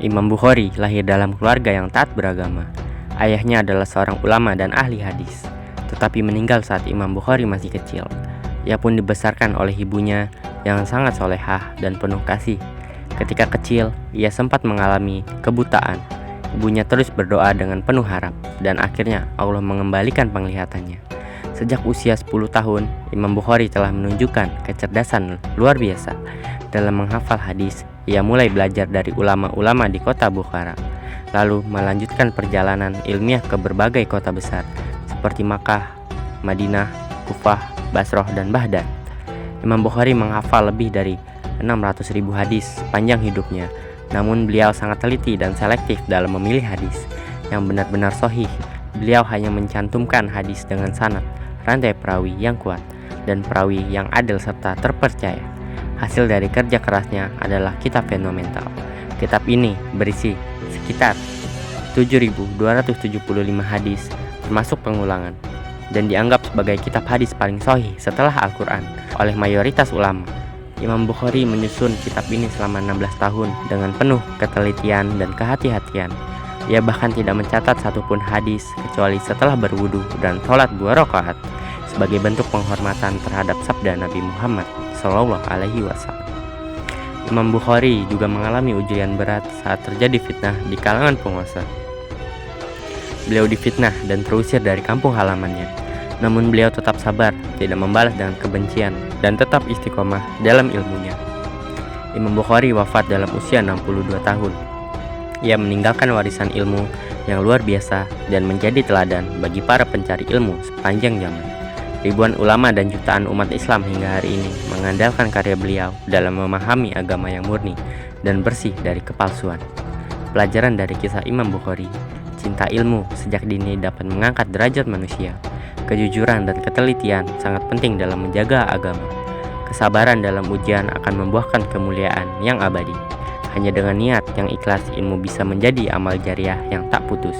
Imam Bukhari lahir dalam keluarga yang taat beragama. Ayahnya adalah seorang ulama dan ahli hadis, tetapi meninggal saat Imam Bukhari masih kecil. Ia pun dibesarkan oleh ibunya yang sangat solehah dan penuh kasih. Ketika kecil, ia sempat mengalami kebutaan. Ibunya terus berdoa dengan penuh harap, dan akhirnya Allah mengembalikan penglihatannya. Sejak usia 10 tahun, Imam Bukhari telah menunjukkan kecerdasan luar biasa dalam menghafal hadis. Ia mulai belajar dari ulama-ulama di kota Bukhara, lalu melanjutkan perjalanan ilmiah ke berbagai kota besar seperti Makkah, Madinah, Kufah, Basrah, dan Baghdad. Imam Bukhari menghafal lebih dari 600.000 hadis sepanjang hidupnya, namun beliau sangat teliti dan selektif dalam memilih hadis yang benar-benar sahih. Beliau hanya mencantumkan hadis dengan sanad, rantai perawi yang kuat, dan perawi yang adil serta terpercaya. Hasil dari kerja kerasnya adalah kitab Fundamental. Kitab ini berisi sekitar 7.275 hadis termasuk pengulangan, dan dianggap sebagai kitab hadis paling sahih setelah Al-Quran oleh mayoritas ulama. Imam Bukhari menyusun kitab ini selama 16 tahun dengan penuh ketelitian dan kehati-hatian. Ia bahkan tidak mencatat satupun hadis kecuali setelah berwudu dan sholat 2 rakaat sebagai bentuk penghormatan terhadap sabda Nabi Muhammad SAW. Imam Bukhari juga mengalami ujian berat saat terjadi fitnah di kalangan penguasa. Beliau difitnah dan terusir dari kampung halamannya. Namun beliau tetap sabar, tidak membalas dengan kebencian, dan tetap istiqomah dalam ilmunya. Imam Bukhari wafat dalam usia 62 tahun. Ia meninggalkan warisan ilmu yang luar biasa dan menjadi teladan bagi para pencari ilmu sepanjang zaman. Ribuan ulama dan jutaan umat Islam hingga hari ini mengandalkan karya beliau dalam memahami agama yang murni dan bersih dari kepalsuan. Pelajaran dari kisah Imam Bukhari: cinta ilmu sejak dini dapat mengangkat derajat manusia. Kejujuran dan ketelitian sangat penting dalam menjaga agama. Kesabaran dalam ujian akan membuahkan kemuliaan yang abadi. Hanya dengan niat yang ikhlas, ilmu bisa menjadi amal jariah yang tak putus.